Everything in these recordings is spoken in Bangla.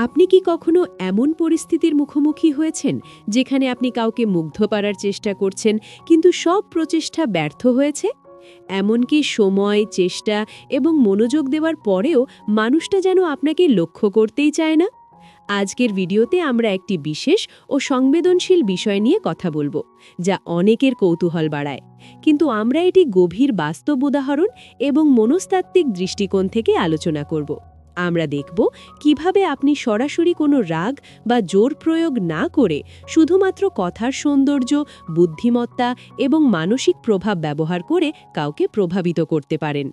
আপনি কি কখনো এমন পরিস্থিতির মুখোমুখি হয়েছেন যেখানে আপনি কাউকে মুগ্ধ করার চেষ্টা করছেন কিন্তু সব প্রচেষ্টা ব্যর্থ হয়েছে? এমনকি সময়, চেষ্টা এবং মনোযোগ দেওয়ার পরেও মানুষটা যেন আপনাকে লক্ষ্য করতেই চায় না? আজকের ভিডিওতে আমরা একটি বিশেষ ও সংবেদনশীল বিষয় নিয়ে কথা বলবো, যা অনেকের কৌতূহল বাড়ায়। কিন্তু আমরা এটি গভীর বাস্তব উদাহরণ এবং মনস্তাত্ত্বিক দৃষ্টিকোণ থেকে আলোচনা করব। আমরা দেখব কিভাবে আপনি সরাসরি কোনো রাগ বা জোর প্রয়োগ না করে শুধুমাত্র কথার সৌন্দর্য, বুদ্ধিমত্তা এবং মানসিক প্রভাব ব্যবহার করে কাউকে প্রভাবিত করতে পারেন।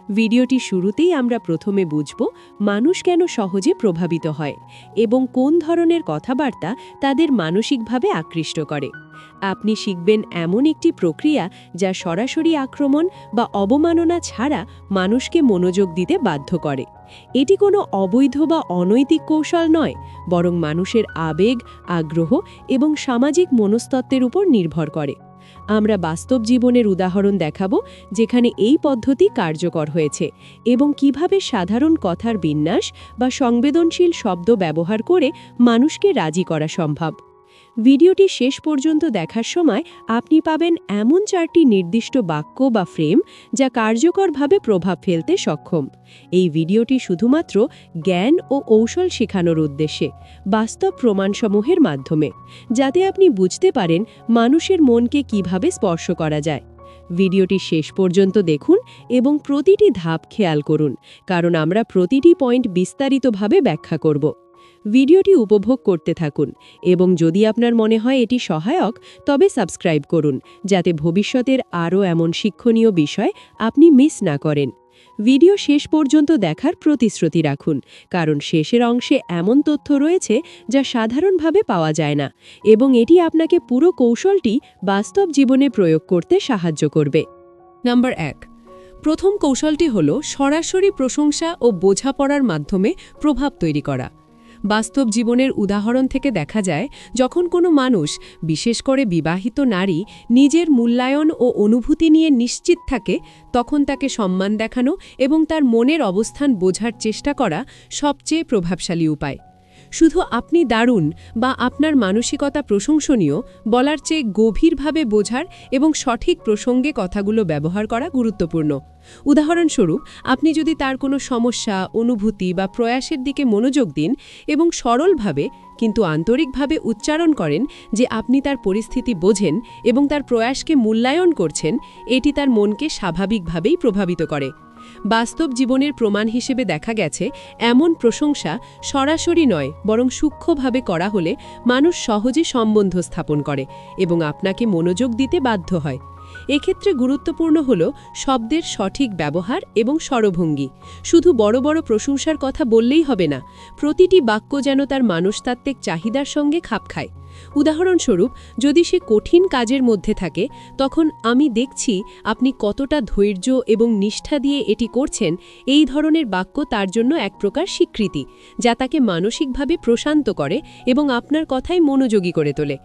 ভিডিওটি শুরুতেই আমরা প্রথমে বুঝব মানুষ কেন সহজে প্রভাবিত হয় এবং কোন ধরনের কথাবার্তা তাদের মানসিকভাবে আকৃষ্ট করে। আপনি শিখবেন এমন একটি প্রক্রিয়া যা সরাসরি আক্রমণ বা অবমাননা ছাড়া মানুষকে মনোযোগ দিতে বাধ্য করে। এটি কোনো অবৈধ বা অনৈতিক কৌশল নয়, বরং মানুষের আবেগ, আগ্রহ এবং সামাজিক মনস্তত্ত্বের উপর নির্ভর করে। আমরা বাস্তব জীবনের উদাহরণ দেখাব যেখানে এই পদ্ধতি কার্যকর হয়েছে এবং কিভাবে সাধারণ কথার বিন্যাস বা সংবেদনশীল শব্দ ব্যবহার করে মানুষকে রাজি করা সম্ভব। ভিডিওটি শেষ পর্যন্ত দেখার সময় আপনি পাবেন এমন 4টি নির্দিষ্ট বাক্য বা ফ্রেম যা কার্যকরভাবে প্রভাব ফেলতে সক্ষম। এই ভিডিওটি শুধুমাত্র জ্ঞান ও কৌশল শেখানোর উদ্দেশ্যে, বাস্তব প্রমাণসমূহের মাধ্যমে, যাতে আপনি বুঝতে পারেন মানুষের মনকে কিভাবে স্পর্শ করা যায়। ভিডিওটি শেষ পর্যন্ত দেখুন এবং প্রতিটি ধাপ খেয়াল করুন, কারণ আমরা প্রতিটি পয়েন্ট বিস্তারিতভাবে ব্যাখ্যা করব। ভিডিওটি উপভোগ করতে থাকুন এবং যদি আপনার মনে হয় এটি সহায়ক, তবে সাবস্ক্রাইব করুন যাতে ভবিষ্যতের আরও এমন শিক্ষণীয় বিষয় আপনি মিস না করেন। ভিডিও শেষ পর্যন্ত দেখার প্রতিশ্রুতি রাখুন, কারণ শেষের অংশে এমন তথ্য রয়েছে যা সাধারণভাবে পাওয়া যায় না এবং এটি আপনাকে পুরো কৌশলটি বাস্তব জীবনে প্রয়োগ করতে সাহায্য করবে। নাম্বার 1। প্রথম কৌশলটি হল সরাসরি প্রশংসা ও বোঝাপড়ার মাধ্যমে প্রভাব তৈরি করা। বাস্তব জীবনের উদাহরণ থেকে দেখা যায়, যখন কোনো মানুষ, বিশেষ করে বিবাহিত নারী, নিজের মূল্যায়ন ও অনুভূতি নিয়ে নিশ্চিত থাকে, তখন তাকে সম্মান দেখানো এবং তার মনের অবস্থান বোঝার চেষ্টা করা সবচেয়ে প্রভাবশালী উপায়। শুধু আপনি দারুণ বা আপনার মানসিকতা প্রশংসনীয় বলার চেয়ে গভীরভাবে বোঝার এবং সঠিক প্রসঙ্গে কথাগুলো ব্যবহার করা গুরুত্বপূর্ণ। উদাহরণস্বরূপ, আপনি যদি তার কোনো সমস্যা, অনুভূতি বা প্রয়াসের দিকে মনোযোগ দিন এবং সরলভাবে কিন্তু আন্তরিকভাবে উচ্চারণ করেন যে আপনি তার পরিস্থিতি বোঝেন এবং তার প্রয়াসকে মূল্যায়ন করছেন, এটি তার মনকে স্বাভাবিকভাবেই প্রভাবিত করে। বাস্তব জীবনের প্রমাণ হিসেবে দেখা গেছে, এমন প্রশংসা সরাসরি নয় বরং সূক্ষ্মভাবে করা হলে মানুষ সহজে সম্বন্ধ স্থাপন করে এবং আপনাকে মনোযোগ দিতে বাধ্য হয়। এক্ষেত্রে গুরুত্বপূর্ণ হল শব্দের সঠিক ব্যবহার এবং স্বরভঙ্গি। শুধু বড় বড় প্রশংসার কথা বললেই হবে না, প্রতিটি বাক্য যেন তার মানসতাত্ত্বিক চাহিদার সঙ্গে খাপ খায়। উদাহরণস্বরূপ, যদি সে কঠিন কাজের মধ্যে থাকে, তখন আমি দেখছি আপনি কতটা ধৈর্য এবং নিষ্ঠা দিয়ে এটি করছেন, এই ধরনের বাক্য তার জন্য এক প্রকার স্বীকৃতি, যা তাকে মানসিকভাবে প্রশান্ত করে এবং আপনার কথায় মনোযোগী করে তোলে।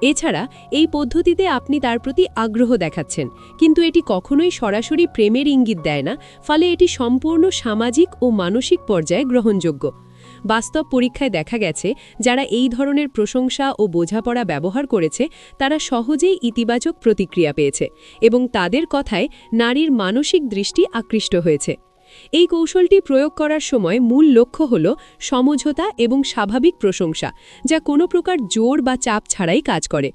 এছাড়া এই পদ্ধতিতে আপনি তার প্রতি আগ্রহ দেখাচ্ছেন, কিন্তু এটি কখনোই সরাসরি প্রেমের ইঙ্গিত দেয় না, ফলে এটি সম্পূর্ণ সামাজিক ও মানসিক পর্যায়ে গ্রহণযোগ্য। বাস্তব পরীক্ষায় দেখা গেছে, যারা এই ধরনের প্রশংসা ও বোঝাপড়া ব্যবহার করেছে তারা সহজেই ইতিবাচক প্রতিক্রিয়া পেয়েছে এবং তাদের কথায় নারীর মানসিক দৃষ্টি আকৃষ্ট হয়েছে। এই কৌশলটি প্রয়োগ করার সময় মূল লক্ষ্য হল সমঝোতা এবং স্বাভাবিক প্রশংসা, যা কোনো প্রকার জোর বা চাপ ছাড়াই কাজ করে।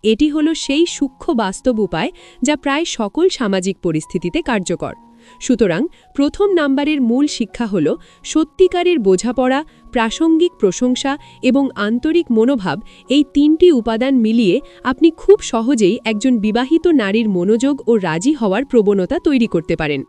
এটি হল সেই সূক্ষ্ম বাস্তব উপায় যা প্রায় সকল সামাজিক পরিস্থিতিতে কার্যকর। সুতরাং প্রথম নাম্বারের মূল শিক্ষা হল সত্যিকারের বোঝাপড়া, প্রাসঙ্গিক প্রশংসা এবং আন্তরিক মনোভাব, এই 3টি উপাদান মিলিয়ে আপনি খুব সহজেই একজন বিবাহিত নারীর মনোযোগ ও রাজি হওয়ার প্রবণতা তৈরি করতে পারেন।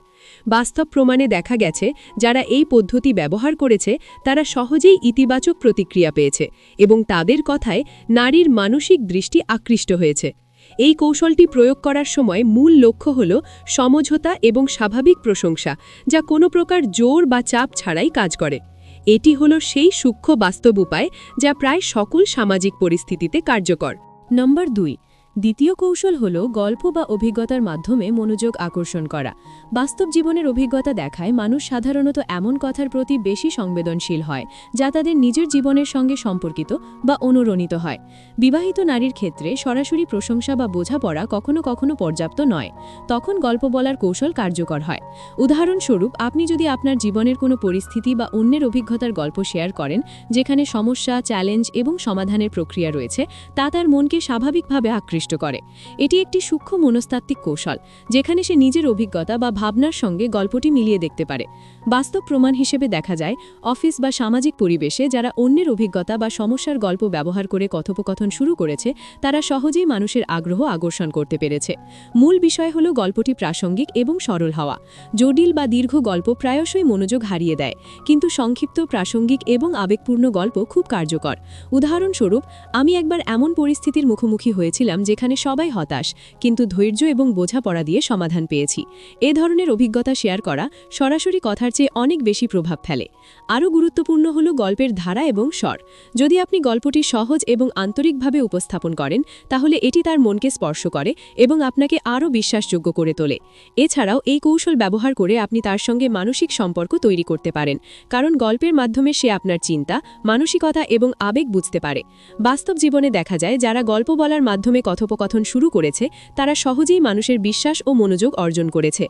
বাস্তব প্রমাণে দেখা গেছে, যারা এই পদ্ধতি ব্যবহার করেছে তারা সহজেই ইতিবাচক প্রতিক্রিয়া পেয়েছে এবং তাদের কথায় নারীর মানসিক দৃষ্টি আকৃষ্ট হয়েছে। এই কৌশলটি প্রয়োগ করার সময় মূল লক্ষ্য হল সমঝোতা এবং স্বাভাবিক প্রশংসা, যা কোনো প্রকার জোর বা চাপ ছাড়াই কাজ করে। এটি হল সেই সূক্ষ্ম বাস্তব উপায় যা প্রায় সকল সামাজিক পরিস্থিতিতে কার্যকর। নম্বর 2। দ্বিতীয় কৌশল হল গল্প বা অভিজ্ঞতার মাধ্যমে মনোযোগ আকর্ষণ করা। বাস্তব জীবনের অভিজ্ঞতা দেখায় মানুষ সাধারণত এমন কথার প্রতি বেশি সংবেদনশীল হয় যা তাদের নিজের জীবনের সঙ্গে সম্পর্কিত বা অনুরণিত হয়। বিবাহিত নারীর ক্ষেত্রে সরাসরি প্রশংসা বা বোঝাপড়া কখনো কখনো পর্যাপ্ত নয়, তখন গল্প বলার কৌশল কার্যকর হয়। উদাহরণস্বরূপ, আপনি যদি আপনার জীবনের কোনো পরিস্থিতি বা অন্যের অভিজ্ঞতার গল্প শেয়ার করেন যেখানে সমস্যা, চ্যালেঞ্জ এবং সমাধানের প্রক্রিয়া রয়েছে, তা তার মনকে স্বাভাবিকভাবে আকৃষ্ট করে। এটি একটি সূক্ষ্ম মনস্তাত্ত্বিক কৌশল যেখানে সে নিজের অভিজ্ঞতা বা ভাবনার সঙ্গে গল্পটি মিলিয়ে দেখতে পারে। বাস্তব প্রমাণ হিসেবে দেখা যায়, অফিস বা সামাজিক পরিবেশে যারা অন্যের অভিজ্ঞতা বা সমস্যার গল্প ব্যবহার করে কথোপকথন শুরু করেছে, তারা সহজেই মানুষের আগ্রহ আকর্ষণ করতে পেরেছে। মূল বিষয় হল গল্পটি প্রাসঙ্গিক এবং সরল হওয়া। জটিল বা দীর্ঘ গল্প প্রায়শই মনোযোগ হারিয়ে দেয়, কিন্তু সংক্ষিপ্ত, প্রাসঙ্গিক এবং আবেগপূর্ণ গল্প খুব কার্যকর। উদাহরণস্বরূপ, আমি একবার এমন পরিস্থিতির মুখোমুখি হয়েছিলাম যেখানে সবাই হতাশ, কিন্তু ধৈর্য এবং বোঝাপড়া দিয়ে সমাধান পেয়েছি। এ ধরনের অভিজ্ঞতা শেয়ার করা সরাসরি কথার চেয়ে অনেক বেশি প্রভাব ফেলে। আরও গুরুত্বপূর্ণ হল গল্পের ধারা এবং স্বর। যদি আপনি গল্পটি সহজ এবং আন্তরিকভাবে উপস্থাপন করেন, তাহলে এটি তার মনকে স্পর্শ করে এবং আপনাকে আরও বিশ্বাসযোগ্য করে তোলে। এছাড়াও এই কৌশল ব্যবহার করে আপনি তার সঙ্গে মানসিক সম্পর্ক তৈরি করতে পারেন, কারণ গল্পের মাধ্যমে সে আপনার চিন্তা, মানসিকতা এবং আবেগ বুঝতে পারে। বাস্তব জীবনে দেখা যায়, যারা গল্প বলার মাধ্যমে কথোপকথন শুরু করেছে তারা সহজেই মানুষের বিশ্বাস ও মনোযোগ অর্জন করেছে।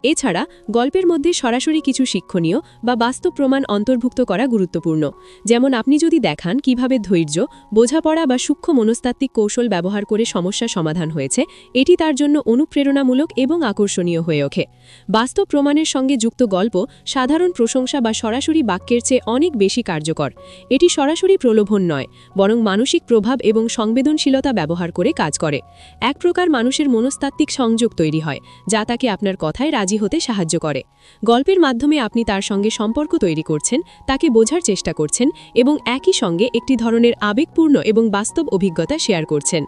এছাড়া গল্পের মধ্যে সরাসরি কিছু শিক্ষণীয় বা বাস্তব প্রমাণ অন্তর্ভুক্ত করা গুরুত্বপূর্ণ। যেমন, আপনি যদি দেখান কিভাবে ধৈর্য, বোঝাপড়া বা সূক্ষ্ম মনস্তাত্ত্বিক কৌশল ব্যবহার করে সমস্যা সমাধান হয়েছে, এটি তার জন্য অনুপ্রেরণামূলক এবং আকর্ষণীয় হয়ে ওঠে। বাস্তব প্রমাণের সঙ্গে যুক্ত গল্প সাধারণ প্রশংসা বা সরাসরি বাক্যের চেয়ে অনেক বেশি কার্যকর। এটি সরাসরি প্রলোভন নয়, বরং মানসিক প্রভাব এবং সংবেদনশীলতা ব্যবহার করে কাজ করে। এক প্রকার মানুষের মনস্তাত্ত্বিক সংযোগ তৈরি হয়, যা তাকে আপনার কথায় রাজি হতে সাহায্য করে। গল্পের মাধ্যমে আপনি তার সঙ্গে সম্পর্ক তৈরি করছেন, তাকে বোঝার চেষ্টা করছেন এবং একই সঙ্গে একটি ধরনের আবেগপূর্ণ এবং বাস্তব অভিজ্ঞতা শেয়ার করছেন।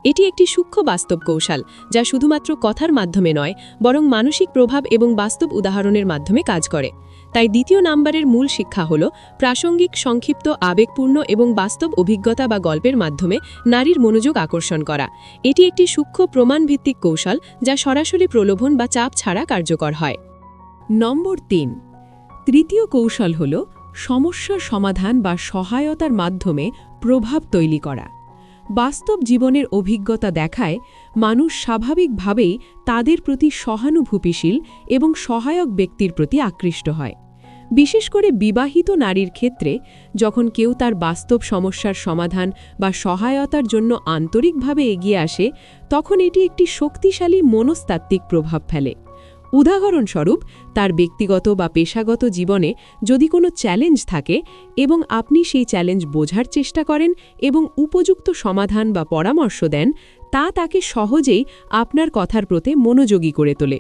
এটি একটি সূক্ষ্ম বাস্তব কৌশল, যা শুধুমাত্র কথার মাধ্যমে নয়, বরং মানসিক প্রভাব এবং বাস্তব উদাহরণের মাধ্যমে কাজ করে। তাই দ্বিতীয় নাম্বারের মূল শিক্ষা হল প্রাসঙ্গিক, সংক্ষিপ্ত, আবেগপূর্ণ এবং বাস্তব অভিজ্ঞতা বা গল্পের মাধ্যমে নারীর মনোযোগ আকর্ষণ করা। এটি একটি সূক্ষ্ম প্রমাণভিত্তিক কৌশল যা সরাসরি প্রলোভন বা চাপ ছাড়া কার্যকর হয়। নম্বর ৩। তৃতীয় কৌশল হল সমস্যার সমাধান বা সহায়তার মাধ্যমে প্রভাব তৈরি করা। বাস্তব জীবনের অভিজ্ঞতা দেখায় মানুষ স্বাভাবিকভাবেই তাদের প্রতি সহানুভূতিশীল এবং সহায়ক ব্যক্তির প্রতি আকৃষ্ট হয়। বিশেষ করে বিবাহিত নারীর ক্ষেত্রে, যখন কেউ তার বাস্তব সমস্যার সমাধান বা সহায়তার জন্য আন্তরিকভাবে এগিয়ে আসে, তখন এটি একটি শক্তিশালী মনস্তাত্ত্বিক প্রভাব ফেলে। উদাহরণস্বরূপ, তার ব্যক্তিগত বা পেশাগত জীবনে যদি কোনো চ্যালেঞ্জ থাকে এবং আপনি সেই চ্যালেঞ্জ বোঝার চেষ্টা করেন এবং উপযুক্ত সমাধান বা পরামর্শ দেন, তা তাকে সহজেই আপনার কথার প্রতি মনোযোগী করে তোলে।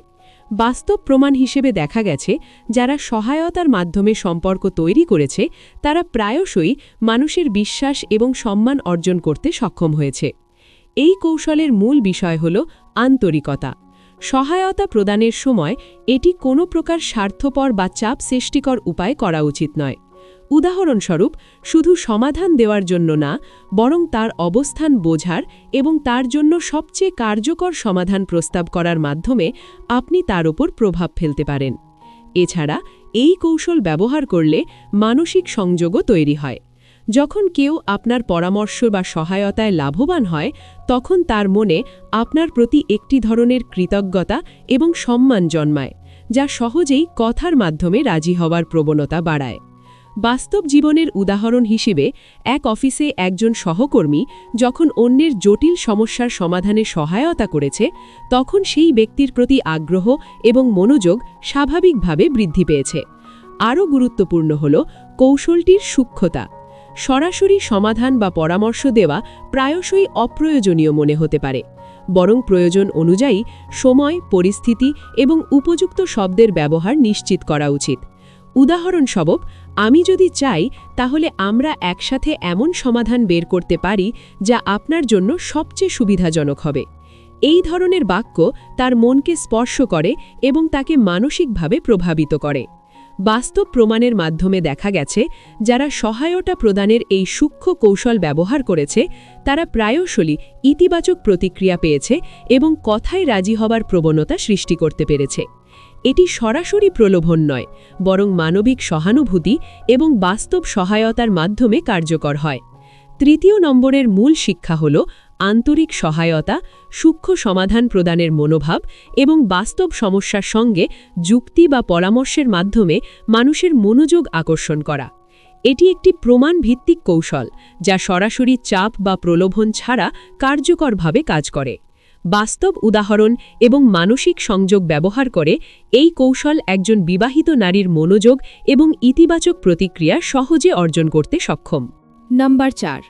বাস্তব প্রমাণ হিসেবে দেখা গেছে, যারা সহায়তার মাধ্যমে সম্পর্ক তৈরি করেছে তারা প্রায়শই মানুষের বিশ্বাস এবং সম্মান অর্জন করতে সক্ষম হয়েছে। এই কৌশলের মূল বিষয় হল আন্তরিকতা। সহায়তা প্রদানের সময় এটি কোনো প্রকার স্বার্থপর বা চাপ সৃষ্টিকর উপায় করা উচিত নয়। উদাহরণস্বরূপ, শুধু সমাধান দেওয়ার জন্য না, বরং তার অবস্থান বোঝার এবং তার জন্য সবচেয়ে কার্যকর সমাধান প্রস্তাব করার মাধ্যমে আপনি তার ওপর প্রভাব ফেলতে পারেন। এছাড়া এই কৌশল ব্যবহার করলে মানসিক সংযোগও তৈরি হয়। যখন কেউ আপনার পরামর্শ বা সহায়তায় লাভবান হয়, তখন তার মনে আপনার প্রতি একটি ধরনের কৃতজ্ঞতা এবং সম্মান জন্মায়, যা সহজেই কথার মাধ্যমে রাজি হওয়ার প্রবণতা বাড়ায়। বাস্তব জীবনের উদাহরণ হিসেবে, এক অফিসে একজন সহকর্মী যখন অন্যের জটিল সমস্যার সমাধানে সহায়তা করেছে, তখন সেই ব্যক্তির প্রতি আগ্রহ এবং মনোযোগ স্বাভাবিকভাবে বৃদ্ধি পেয়েছে। আরও গুরুত্বপূর্ণ হল কৌশলটির সূক্ষ্মতা। সরাসরি সমাধান বা পরামর্শ দেওয়া প্রায়শই অপ্রয়োজনীয় মনে হতে পারে, বরং প্রয়োজন অনুযায়ী সময়, পরিস্থিতি এবং উপযুক্ত শব্দের ব্যবহার নিশ্চিত করা উচিত। উদাহরণস্বরূপ, আমি যদি চাই তাহলে আমরা একসাথে এমন সমাধান বের করতে পারি যা আপনার জন্য সবচেয়ে সুবিধাজনক হবে। এই ধরনের বাক্য তার মনকে স্পর্শ করে এবং তাকে মানসিকভাবে প্রভাবিত করে। বাস্তব প্রমাণের মাধ্যমে দেখা গেছে যারা সহায়তা প্রদানের এই সূক্ষ্ম কৌশল ব্যবহার করেছে তারা প্রায়শই ইতিবাচক প্রতিক্রিয়া পেয়েছে এবং কথায় রাজি হবার প্রবণতা সৃষ্টি করতে পেরেছে। এটি সরাসরি প্রলোভন নয়, বরং মানবিক সহানুভূতি এবং বাস্তব সহায়তার মাধ্যমে কার্যকর হয়। তৃতীয় নম্বরের মূল শিক্ষা হল আন্তরিক সহায়তা, সূক্ষ্ম সমাধান প্রদানের মনোভাব এবং বাস্তব সমস্যার সঙ্গে যুক্তি বা পরামর্শের মাধ্যমে মানুষের মনোযোগ আকর্ষণ করা। এটি একটি প্রমাণ ভিত্তিক কৌশল যা সরাসরি চাপ বা প্রলোভন ছাড়া কার্যকরভাবে কাজ করে। বাস্তব উদাহরণ এবং মানসিক সংযোগ ব্যবহার করে এই কৌশল একজন বিবাহিত নারীর মনোযোগ এবং ইতিবাচক প্রতিক্রিয়া সহজে অর্জন করতে সক্ষম। নাম্বার 4,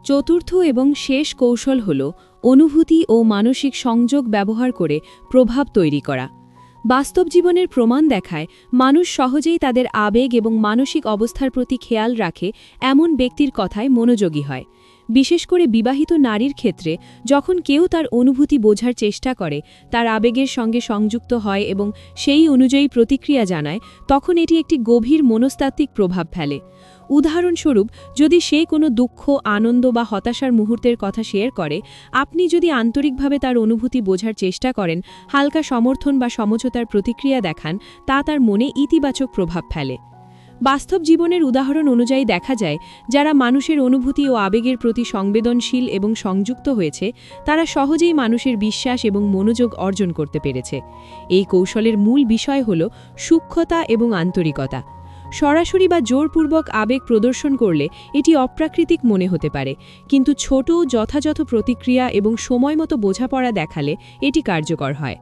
চতুর্থ এবং শেষ কৌশল হল অনুভূতি ও মানসিক সংযোগ ব্যবহার করে প্রভাব তৈরি করা। বাস্তব জীবনের প্রমাণ দেখায় মানুষ সহজেই তাদের আবেগ এবং মানসিক অবস্থার প্রতি খেয়াল রাখে এমন ব্যক্তির কথায় মনোযোগী হয়। বিশেষ করে বিবাহিত নারীর ক্ষেত্রে যখন কেউ তার অনুভূতি বোঝার চেষ্টা করে, তার আবেগের সঙ্গে সংযুক্ত হয় এবং সেই অনুযায়ী প্রতিক্রিয়া জানায়, তখন এটি একটি গভীর মনস্তাত্ত্বিক প্রভাব ফেলে। উদাহরণস্বরূপ, যদি সে কোনো দুঃখ, আনন্দ বা হতাশার মুহূর্তের কথা শেয়ার করে, আপনি যদি আন্তরিকভাবে তার অনুভূতি বোঝার চেষ্টা করেন, হালকা সমর্থন বা সমঝোতার প্রতিক্রিয়া দেখান, তা তার মনে ইতিবাচক প্রভাব ফেলে। বাস্তব জীবনের উদাহরণ অনুযায়ী দেখা যায়, যারা মানুষের অনুভূতি ও আবেগের প্রতি সংবেদনশীল এবং সংযুক্ত হয়েছে, তারা সহজেই মানুষের বিশ্বাস এবং মনোযোগ অর্জন করতে পেরেছে। এই কৌশলের মূল বিষয় হল সূক্ষ্মতা এবং আন্তরিকতা। সরাসরি বা জোরপূর্বক আবেগ প্রদর্শন করলে এটি অপ্রাকৃতিক মনে হতে পারে, কিন্তু ছোট যথাযথ প্রতিক্রিয়া এবং সময়মতো বোঝাপড়া দেখালে এটি কার্যকর হয়।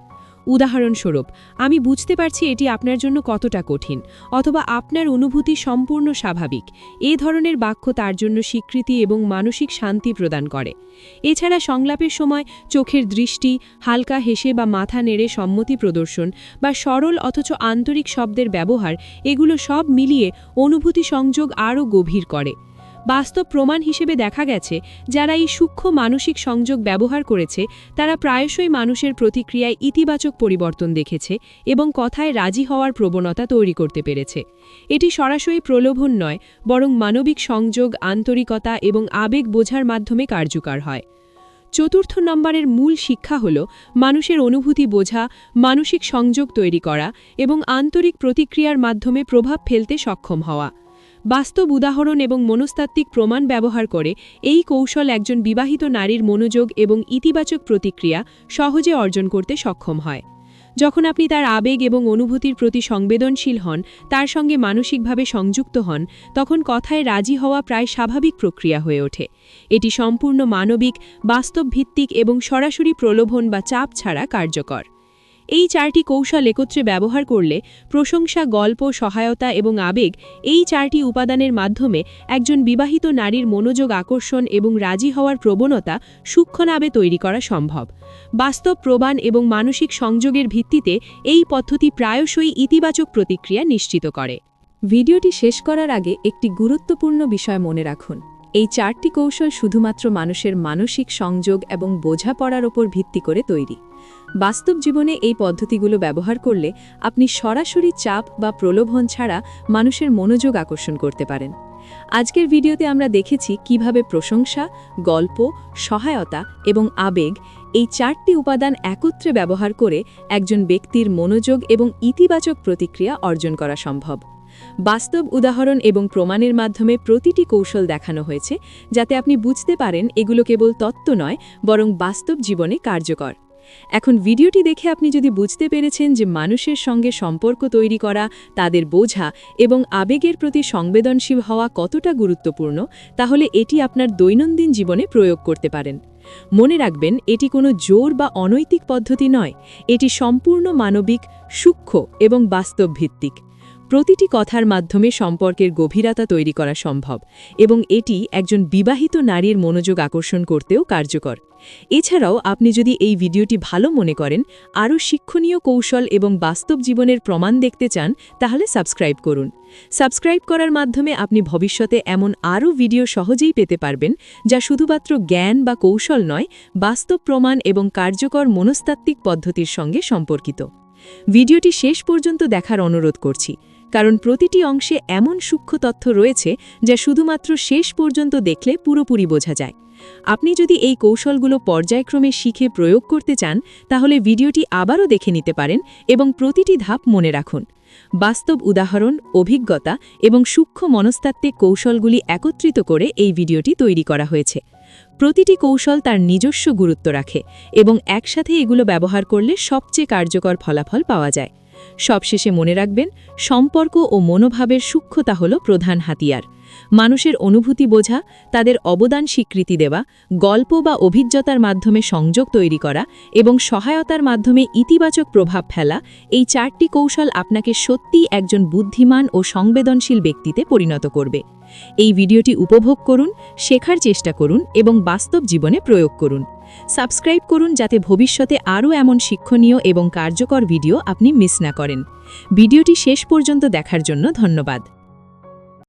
উদাহরণস্বরূপ, আমি বুঝতে পারছি এটি আপনার জন্য কতটা কঠিন, অথবা আপনার অনুভূতি সম্পূর্ণ স্বাভাবিক। এ ধরনের বাক্য তার জন্য স্বীকৃতি এবং মানসিক শান্তি প্রদান করে। এছাড়া সংলাপের সময় চোখের দৃষ্টি, হালকা হেসে বা মাথা নেড়ে সম্মতি প্রদর্শন বা সরল অথচ আন্তরিক শব্দের ব্যবহার, এগুলো সব মিলিয়ে অনুভূতি সংযোগ আরও গভীর করে। বাস্তব প্রমাণ হিসেবে দেখা গেছে, যারা এই সূক্ষ্ম মানসিক সংযোগ ব্যবহার করেছে তারা প্রায়শই মানুষের প্রতিক্রিয়ায় ইতিবাচক পরিবর্তন দেখেছে এবং কথায় রাজি হওয়ার প্রবণতা তৈরি করতে পেরেছে। এটি সরাসরি প্রলোভন নয়, বরং মানবিক সংযোগ, আন্তরিকতা এবং আবেগ বোঝার মাধ্যমে কার্যকর হয়। চতুর্থ নম্বরের মূল শিক্ষা হল মানুষের অনুভূতি বোঝা, মানসিক সংযোগ তৈরি করা এবং আন্তরিক প্রতিক্রিয়ার মাধ্যমে প্রভাব ফেলতে সক্ষম হওয়া। বাস্তব উদাহরণ এবং মনস্তাত্ত্বিক প্রমাণ ব্যবহার করে এই কৌশল একজন বিবাহিত নারীর মনোযোগ এবং ইতিবাচক প্রতিক্রিয়া সহজে অর্জন করতে সক্ষম হয়। যখন আপনি তার আবেগ এবং অনুভূতির প্রতি সংবেদনশীল হন, তার সঙ্গে মানসিকভাবে সংযুক্ত হন, তখন কথায় রাজি হওয়া প্রায় স্বাভাবিক প্রক্রিয়া হয়ে ওঠে। এটি সম্পূর্ণ মানবিক, বাস্তবভিত্তিক এবং সরাসরি প্রলোভন বা চাপ ছাড়া কার্যকর। এই 4টি কৌশল একত্রে ব্যবহার করলে প্রশংসা, গল্প, সহায়তা এবং আবেগ, এই 4টি উপাদানের মাধ্যমে একজন বিবাহিত নারীর মনোযোগ আকর্ষণ এবং রাজি হওয়ার প্রবণতা সূক্ষ্মভাবে তৈরি করা সম্ভব। বাস্তব প্রমাণ এবং মানসিক সংযোগের ভিত্তিতে এই পদ্ধতি প্রায়শই ইতিবাচক প্রতিক্রিয়া নিশ্চিত করে। ভিডিওটি শেষ করার আগে একটি গুরুত্বপূর্ণ বিষয় মনে রাখুন। এই 4টি কৌশল শুধুমাত্র মানুষের মানসিক সংযোগ এবং বোঝাপড়ার ওপর ভিত্তি করে তৈরি। বাস্তব জীবনে এই পদ্ধতিগুলো ব্যবহার করলে আপনি সরাসরি চাপ বা প্রলোভন ছাড়া মানুষের মনোযোগ আকর্ষণ করতে পারেন। আজকের ভিডিওতে আমরা দেখেছি কিভাবে প্রশংসা, গল্প, সহায়তা এবং আবেগ, এই 4টি উপাদান একত্রে ব্যবহার করে একজন ব্যক্তির মনোযোগ এবং ইতিবাচক প্রতিক্রিয়া অর্জন করা সম্ভব। বাস্তব উদাহরণ এবং প্রমাণের মাধ্যমে প্রতিটি কৌশল দেখানো হয়েছে, যাতে আপনি বুঝতে পারেন এগুলো কেবল তত্ত্ব নয়, বরং বাস্তব জীবনে কার্যকর। এখন ভিডিওটি দেখে আপনি যদি বুঝতে পেরেছেন যে মানুষের সঙ্গে সম্পর্ক তৈরি করা, তাদের বোঝা এবং আবেগের প্রতি সংবেদনশীল হওয়া কতটা গুরুত্বপূর্ণ, তাহলে এটি আপনার দৈনন্দিন জীবনে প্রয়োগ করতে পারেন। মনে রাখবেন, এটি কোনো জোর বা অনৈতিক পদ্ধতি নয়, এটি সম্পূর্ণ মানবিক, সূক্ষ্ম এবং বাস্তব ভিত্তিক। প্রতিটি কথার মাধ্যমে সম্পর্কের গভীরতা তৈরি করা সম্ভব এবং এটি একজন বিবাহিত নারীর মনোযোগ আকর্ষণ করতেও কার্যকর। এছাড়াও আপনি যদি এই ভিডিওটি ভালো মনে করেন, আরও শিক্ষণীয় কৌশল এবং বাস্তব জীবনের প্রমাণ দেখতে চান, তাহলে সাবস্ক্রাইব করুন। সাবস্ক্রাইব করার মাধ্যমে আপনি ভবিষ্যতে এমন আরও ভিডিও সহজেই পেতে পারবেন, যা শুধুমাত্র জ্ঞান বা কৌশল নয়, বাস্তব প্রমাণ এবং কার্যকর মনস্তাত্ত্বিক পদ্ধতির সঙ্গে সম্পর্কিত। ভিডিওটি শেষ পর্যন্ত দেখার অনুরোধ করছি, কারণ প্রতিটি অংশে এমন সূক্ষ্ম তথ্য রয়েছে যা শুধুমাত্র শেষ পর্যন্ত দেখলে পুরোপুরি বোঝা যায়। আপনি যদি এই কৌশলগুলো পর্যায়ক্রমে শিখে প্রয়োগ করতে চান তাহলে ভিডিওটি আবারও দেখে নিতে পারেন এবং প্রতিটি ধাপ মনে রাখুন। বাস্তব উদাহরণ, অভিজ্ঞতা এবং সূক্ষ্ম মনস্তাত্ত্বিক কৌশলগুলি একত্রিত করে এই ভিডিওটি তৈরি করা হয়েছে। প্রতিটি কৌশল তার নিজস্ব গুরুত্ব রাখে এবং একসাথে এগুলো ব্যবহার করলে সবচেয়ে কার্যকর ফলাফল পাওয়া যায়। সবশেষে মনে রাখবেন, সম্পর্ক ও মনোভাবের সূক্ষ্মতা হল প্রধান হাতিয়ার। মানুষের অনুভূতি বোঝা, তাদের অবদান স্বীকৃতি দেওয়া, গল্প বা অভিজ্ঞতার মাধ্যমে সংযোগ তৈরি করা এবং সহায়তার মাধ্যমে ইতিবাচক প্রভাব ফেলা, এই 4টি কৌশল আপনাকে সত্যিই একজন বুদ্ধিমান ও সংবেদনশীল ব্যক্তিতে পরিণত করবে। এই ভিডিওটি উপভোগ করুন, শেখার চেষ্টা করুন এবং বাস্তব জীবনে প্রয়োগ করুন। সাবস্ক্রাইব করুন যাতে ভবিষ্যতে আরও এমন শিক্ষণীয় এবং কার্যকর ভিডিও আপনি মিস না করেন। ভিডিওটি শেষ পর্যন্ত দেখার জন্য ধন্যবাদ।